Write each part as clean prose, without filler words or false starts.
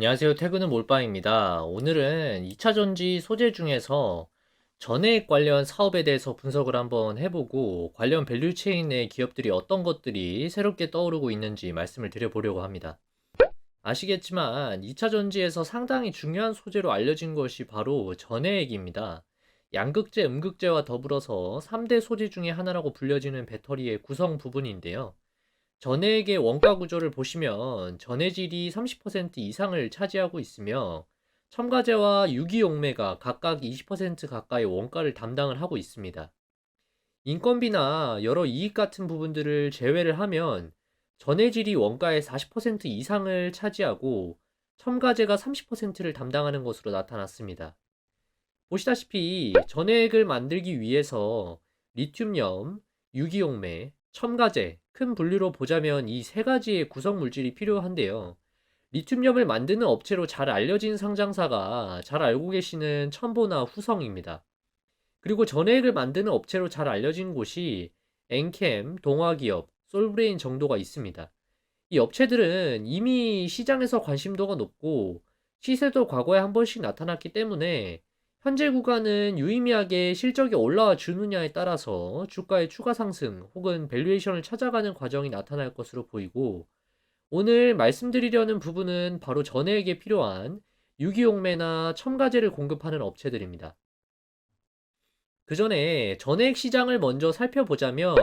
안녕하세요. 퇴근은 몰빵입니다. 오늘은 2차 전지 소재 중에서 전해액 관련 사업에 대해서 분석을 한번 해보고 관련 밸류체인의 기업들이 어떤 것들이 새롭게 떠오르고 있는지 말씀을 드려보려고 합니다. 아시겠지만 2차 전지에서 상당히 중요한 소재로 알려진 것이 바로 전해액입니다. 양극재, 음극재와 더불어서 3대 소재 중에 하나라고 불려지는 배터리의 구성 부분인데요. 전해액의 원가 구조를 보시면 전해질이 30% 이상을 차지하고 있으며 첨가제와 유기용매가 각각 20% 가까이 원가를 담당을 하고 있습니다. 인건비나 여러 이익 같은 부분들을 제외를 하면 전해질이 원가의 40% 이상을 차지하고 첨가제가 30%를 담당하는 것으로 나타났습니다. 보시다시피 전해액을 만들기 위해서 리튬염, 유기용매, 첨가제, 큰 분류로 보자면 이 세 가지의 구성 물질이 필요한데요. 리튬염을 만드는 업체로 잘 알려진 상장사가 잘 알고 계시는 첨보나 후성입니다. 그리고 전해액을 만드는 업체로 잘 알려진 곳이 엔캠, 동화기업, 솔브레인 정도가 있습니다. 이 업체들은 이미 시장에서 관심도가 높고 시세도 과거에 한 번씩 나타났기 때문에 현재 구간은 유의미하게 실적이 올라와 주느냐에 따라서 주가의 추가 상승 혹은 밸류에이션을 찾아가는 과정이 나타날 것으로 보이고, 오늘 말씀드리려는 부분은 바로 전해에게 필요한 유기용매나 첨가제를 공급하는 업체들입니다. 그 전에 전해액 시장을 먼저 살펴보자면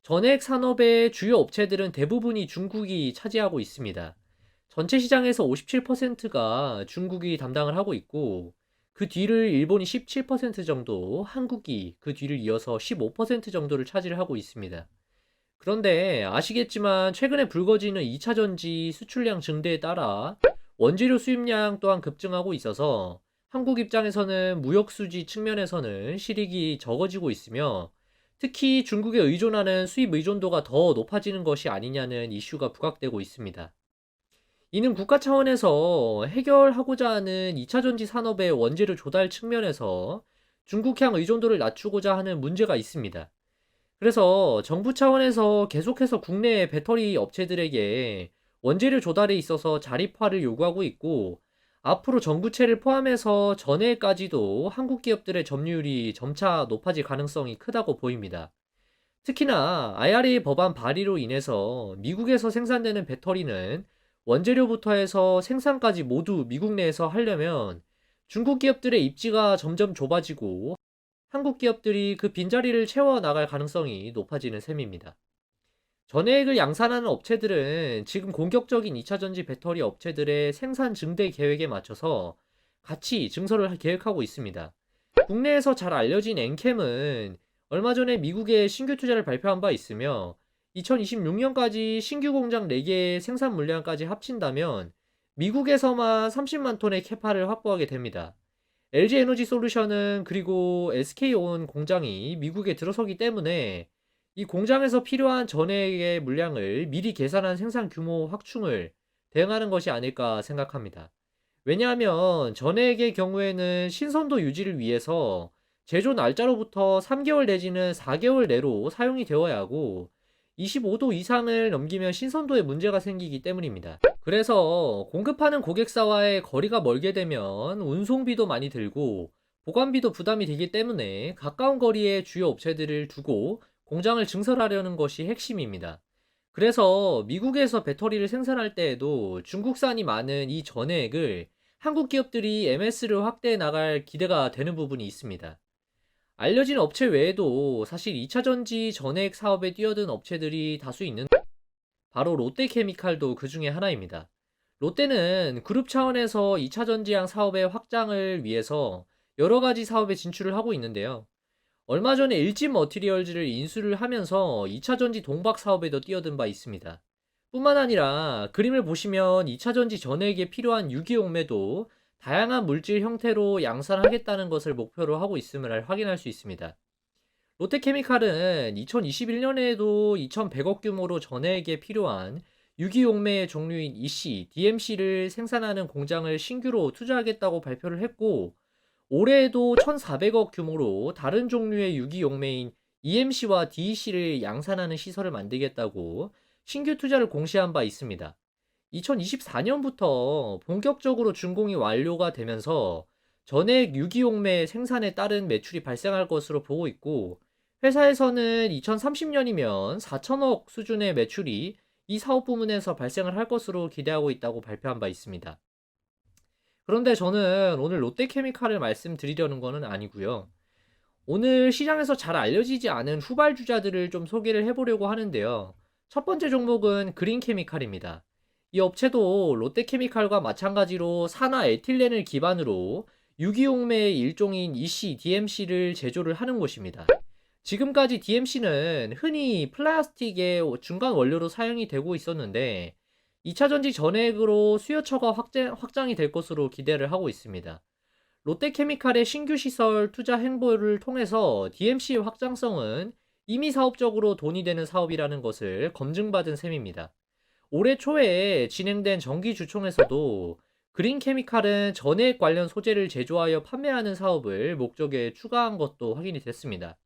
전해액 산업의 주요 업체들은 대부분이 중국이 차지하고 있습니다. 전체 시장에서 57%가 중국이 담당을 하고 있고, 그 뒤를 일본이 17% 정도, 한국이 그 뒤를 이어서 15% 정도를 차지를 하고 있습니다. 그런데 아시겠지만 최근에 불거지는 2차 전지 수출량 증대에 따라 원재료 수입량 또한 급증하고 있어서 한국 입장에서는 무역 수지 측면에서는 실익이 적어지고 있으며, 특히 중국에 의존하는 수입 의존도가 더 높아지는 것이 아니냐는 이슈가 부각되고 있습니다. 이는 국가 차원에서 해결하고자 하는 2차 전지 산업의 원재료 조달 측면에서 중국향 의존도를 낮추고자 하는 문제가 있습니다. 그래서 정부 차원에서 계속해서 국내 배터리 업체들에게 원재료 조달에 있어서 자립화를 요구하고 있고, 앞으로 전구체를 포함해서 전해까지도 한국 기업들의 점유율이 점차 높아질 가능성이 크다고 보입니다. 특히나 IRA 법안 발의로 인해서 미국에서 생산되는 배터리는 원재료부터 해서 생산까지 모두 미국 내에서 하려면 중국 기업들의 입지가 점점 좁아지고 한국 기업들이 그 빈자리를 채워 나갈 가능성이 높아지는 셈입니다. 전해액을 양산하는 업체들은 지금 공격적인 2차 전지 배터리 업체들의 생산 증대 계획에 맞춰서 같이 증설을 계획하고 있습니다. 국내에서 잘 알려진 엔캠은 얼마 전에 미국에 신규 투자를 발표한 바 있으며 2026년까지 신규 공장 4개의 생산 물량까지 합친다면 미국에서만 30만 톤의 캐파를 확보하게 됩니다. LG 에너지 솔루션은 그리고 SK온 공장이 미국에 들어서기 때문에 이 공장에서 필요한 전해의 물량을 미리 계산한 생산 규모 확충을 대응하는 것이 아닐까 생각합니다. 왜냐하면 전액의 경우에는 신선도 유지를 위해서 제조 날짜로부터 3개월 내지는 4개월 내로 사용이 되어야 하고, 25도 이상을 넘기면 신선도에 문제가 생기기 때문입니다. 그래서 공급하는 고객사와의 거리가 멀게 되면 운송비도 많이 들고 보관비도 부담이 되기 때문에 가까운 거리에 주요 업체들을 두고 공장을 증설하려는 것이 핵심입니다. 그래서 미국에서 배터리를 생산할 때에도 중국산이 많은 이 전해액을 한국 기업들이 MS를 확대해 나갈 기대가 되는 부분이 있습니다. 알려진 업체 외에도 사실 2차 전지 전해액 사업에 뛰어든 업체들이 다수 있는, 바로 롯데케미칼도 그 중에 하나입니다. 롯데는 그룹 차원에서 2차 전지향 사업의 확장을 위해서 여러 가지 사업에 진출을 하고 있는데요. 얼마 전에 일진 머티리얼즈를 인수를 하면서 2차 전지 동박 사업에도 뛰어든 바 있습니다. 뿐만 아니라 그림을 보시면 2차 전지 전액에 필요한 유기용매도 다양한 물질 형태로 양산하겠다는 것을 목표로 하고 있음을 확인할 수 있습니다. 롯데케미칼은 2021년에도 2,100억 규모로 전해액에 필요한 유기용매의 종류인 EC, DMC를 생산하는 공장을 신규로 투자하겠다고 발표를 했고, 올해에도 1,400억 규모로 다른 종류의 유기용매인 EMC와 DEC를 양산하는 시설을 만들겠다고 신규 투자를 공시한 바 있습니다. 2024년부터 본격적으로 준공이 완료가 되면서 전액 유기용매 생산에 따른 매출이 발생할 것으로 보고 있고, 회사에서는 2030년이면 4천억 수준의 매출이 이 사업 부문에서 발생을 할 것으로 기대하고 있다고 발표한 바 있습니다. 그런데 저는 오늘 롯데케미칼을 말씀드리려는 것은 아니고요. 오늘 시장에서 잘 알려지지 않은 후발주자들을 좀 소개를 해보려고 하는데요. 첫 번째 종목은 그린케미칼입니다. 이 업체도 롯데케미칼과 마찬가지로 산화 에틸렌을 기반으로 유기용매의 일종인 EC, DMC를 제조를 하는 곳입니다. 지금까지 DMC는 흔히 플라스틱의 중간 원료로 사용이 되고 있었는데 2차전지 전액으로 수요처가 확장이 될 것으로 기대를 하고 있습니다. 롯데케미칼의 신규 시설 투자 행보를 통해서 DMC의 확장성은 이미 사업적으로 돈이 되는 사업이라는 것을 검증받은 셈입니다. 올해 초에 진행된 정기주총에서도 그린케미칼은 전해액 관련 소재를 제조하여 판매하는 사업을 목적에 추가한 것도 확인이 됐습니다.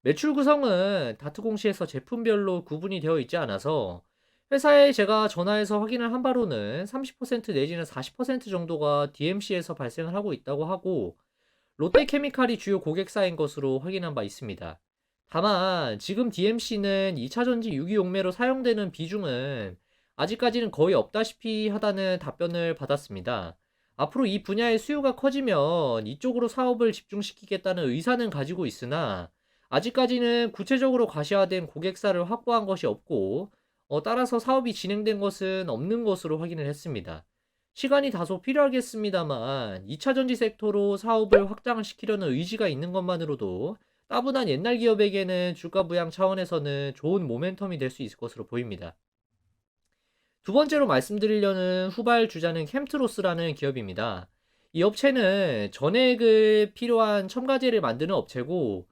매출 구성은 다트 공시에서 제품별로 구분이 되어 있지 않아서 회사에 제가 전화해서 확인을 한 바로는 30% 내지는 40% 정도가 DMC에서 발생을 하고 있다고 하고 롯데케미칼이 주요 고객사인 것으로 확인한 바 있습니다. 다만 지금 DMC는 2차전지 유기용매로 사용되는 비중은 아직까지는 거의 없다시피 하다는 답변을 받았습니다. 앞으로 이 분야의 수요가 커지면 이쪽으로 사업을 집중시키겠다는 의사는 가지고 있으나 아직까지는 구체적으로 가시화된 고객사를 확보한 것이 없고 따라서 사업이 진행된 것은 없는 것으로 확인을 했습니다. 시간이 다소 필요하겠습니다만 2차 전지 섹터로 사업을 확장을 시키려는 의지가 있는 것만으로도 따분한 옛날 기업에게는 주가 부양 차원에서는 좋은 모멘텀이 될 수 있을 것으로 보입니다. 두 번째로 말씀드리려는 후발 주자는 캠트로스라는 기업입니다. 이 업체는 전액을 필요한 첨가제를 만드는 업체고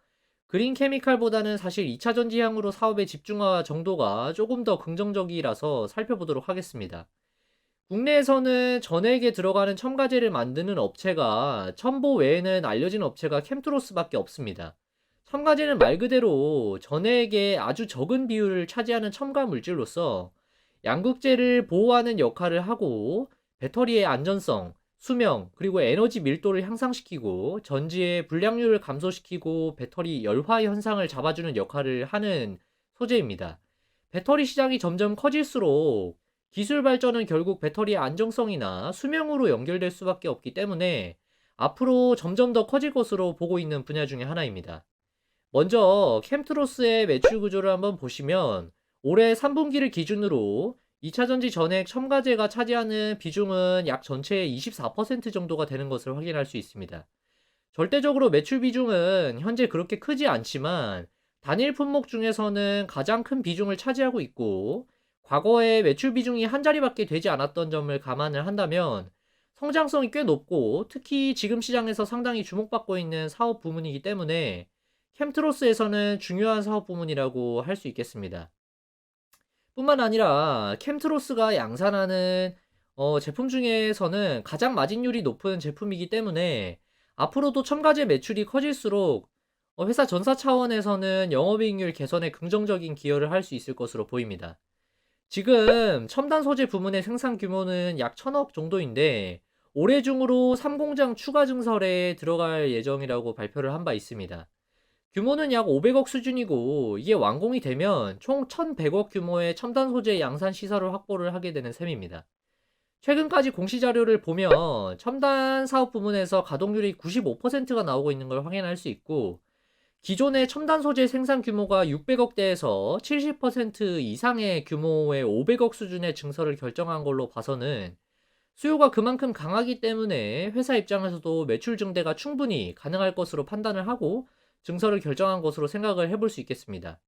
그린 케미칼보다는 사실 2차 전지향으로 사업의 집중화 정도가 조금 더 긍정적이라서 살펴보도록 하겠습니다. 국내에서는 전액에 들어가는 첨가제를 만드는 업체가 첨보 외에는 알려진 업체가 캠트로스밖에 없습니다. 첨가제는 말 그대로 전액의 아주 적은 비율을 차지하는 첨가 물질로서 양극재를 보호하는 역할을 하고 배터리의 안전성, 수명, 그리고 에너지 밀도를 향상시키고 전지의 불량률을 감소시키고 배터리 열화 현상을 잡아주는 역할을 하는 소재입니다. 배터리 시장이 점점 커질수록 기술 발전은 결국 배터리의 안정성이나 수명으로 연결될 수밖에 없기 때문에 앞으로 점점 더 커질 것으로 보고 있는 분야 중에 하나입니다. 먼저 캠트로스의 매출 구조를 한번 보시면 올해 3분기를 기준으로 2차전지 전액 첨가제가 차지하는 비중은 약 전체의 24% 정도가 되는 것을 확인할 수 있습니다. 절대적으로 매출 비중은 현재 그렇게 크지 않지만 단일 품목 중에서는 가장 큰 비중을 차지하고 있고 과거에 매출 비중이 한 자리밖에 되지 않았던 점을 감안을 한다면 성장성이 꽤 높고 특히 지금 시장에서 상당히 주목받고 있는 사업 부문이기 때문에 캠트로스에서는 중요한 사업 부문이라고 할 수 있겠습니다. 뿐만 아니라 캠트로스가 양산하는 제품 중에서는 가장 마진율이 높은 제품이기 때문에 앞으로도 첨가제 매출이 커질수록 회사 전사 차원에서는 영업이익률 개선에 긍정적인 기여를 할 수 있을 것으로 보입니다. 지금 첨단 소재 부문의 생산 규모는 약 1,000억 정도인데 올해 중으로 3공장 추가 증설에 들어갈 예정이라고 발표를 한 바 있습니다. 규모는 약 500억 수준이고 이게 완공이 되면 총 1,100억 규모의 첨단 소재 양산 시설을 확보를 하게 되는 셈입니다. 최근까지 공시 자료를 보면 첨단 사업 부문에서 가동률이 95%가 나오고 있는 걸 확인할 수 있고 기존의 첨단 소재 생산 규모가 600억대에서 70% 이상의 규모의 500억 수준의 증설을 결정한 걸로 봐서는 수요가 그만큼 강하기 때문에 회사 입장에서도 매출 증대가 충분히 가능할 것으로 판단을 하고 증설을 결정한 것으로 생각을 해볼 수 있겠습니다.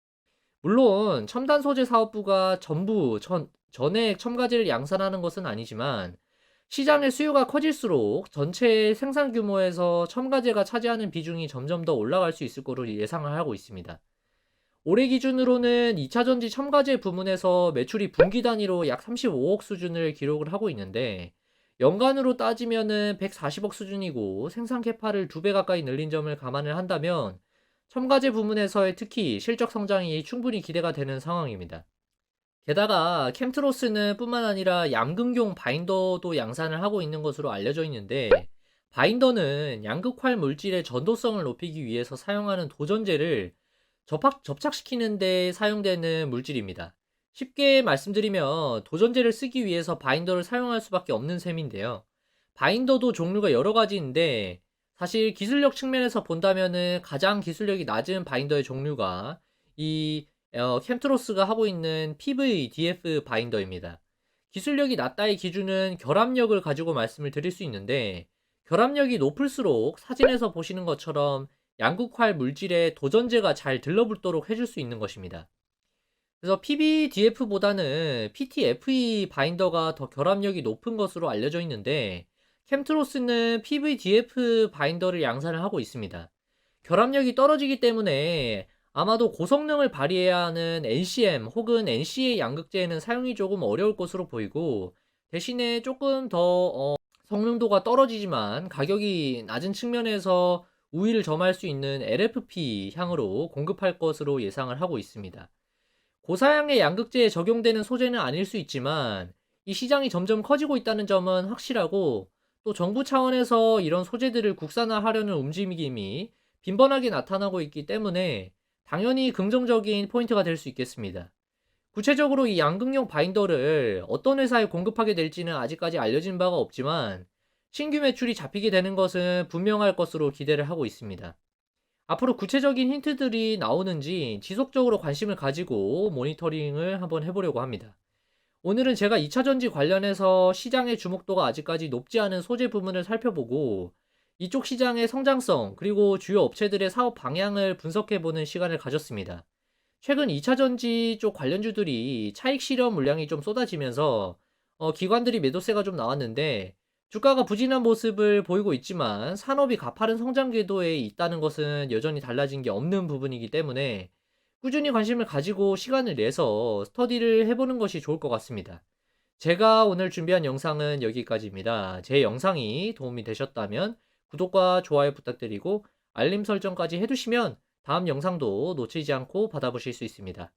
물론 첨단 소재 사업부가 전부 전액 첨가제를 양산하는 것은 아니지만 시장의 수요가 커질수록 전체 생산 규모에서 첨가제가 차지하는 비중이 점점 더 올라갈 수 있을 거로 예상을 하고 있습니다. 올해 기준으로는 2차 전지 첨가제 부문에서 매출이 분기 단위로 약 35억 수준을 기록을 하고 있는데 연간으로 따지면은 140억 수준이고 생산 캐파를 2배 가까이 늘린 점을 감안을 한다면 첨가제 부문에서의 특히 실적 성장이 충분히 기대가 되는 상황입니다. 게다가 캠트로스는 뿐만 아니라 양극용 바인더도 양산을 하고 있는 것으로 알려져 있는데, 바인더는 양극활 물질의 전도성을 높이기 위해서 사용하는 도전제를 접착시키는 데 사용되는 물질입니다. 쉽게 말씀드리면 도전제를 쓰기 위해서 바인더를 사용할 수밖에 없는 셈인데요. 바인더도 종류가 여러 가지인데, 사실 기술력 측면에서 본다면은 가장 기술력이 낮은 바인더의 종류가 이 캠트로스가 하고 있는 PVDF 바인더입니다. 기술력이 낮다의 기준은 결합력을 가지고 말씀을 드릴 수 있는데, 결합력이 높을수록 사진에서 보시는 것처럼 양극활 물질에 도전제가 잘 들러붙도록 해줄 수 있는 것입니다. 그래서 PVDF보다는 PTFE 바인더가 더 결합력이 높은 것으로 알려져 있는데, 캠트로스는 PVDF 바인더를 양산을 하고 있습니다. 결합력이 떨어지기 때문에 아마도 고성능을 발휘해야 하는 NCM 혹은 NCA 양극재에는 사용이 조금 어려울 것으로 보이고, 대신에 조금 더 성능도가 떨어지지만 가격이 낮은 측면에서 우위를 점할 수 있는 LFP 향으로 공급할 것으로 예상을 하고 있습니다. 고사양의 양극재에 적용되는 소재는 아닐 수 있지만 이 시장이 점점 커지고 있다는 점은 확실하고, 또 정부 차원에서 이런 소재들을 국산화하려는 움직임이 빈번하게 나타나고 있기 때문에 당연히 긍정적인 포인트가 될 수 있겠습니다. 구체적으로 이 양극용 바인더를 어떤 회사에 공급하게 될지는 아직까지 알려진 바가 없지만, 신규 매출이 잡히게 되는 것은 분명할 것으로 기대를 하고 있습니다. 앞으로 구체적인 힌트들이 나오는지 지속적으로 관심을 가지고 모니터링을 한번 해보려고 합니다. 오늘은 제가 2차전지 관련해서 시장의 주목도가 아직까지 높지 않은 소재 부문을 살펴보고, 이쪽 시장의 성장성 그리고 주요 업체들의 사업 방향을 분석해보는 시간을 가졌습니다. 최근 2차전지 쪽 관련주들이 차익 실현 물량이 좀 쏟아지면서 기관들이 매도세가 좀 나왔는데, 주가가 부진한 모습을 보이고 있지만 산업이 가파른 성장 궤도에 있다는 것은 여전히 달라진 게 없는 부분이기 때문에 꾸준히 관심을 가지고 시간을 내서 스터디를 해보는 것이 좋을 것 같습니다. 제가 오늘 준비한 영상은 여기까지입니다. 제 영상이 도움이 되셨다면 구독과 좋아요 부탁드리고 알림 설정까지 해두시면 다음 영상도 놓치지 않고 받아보실 수 있습니다.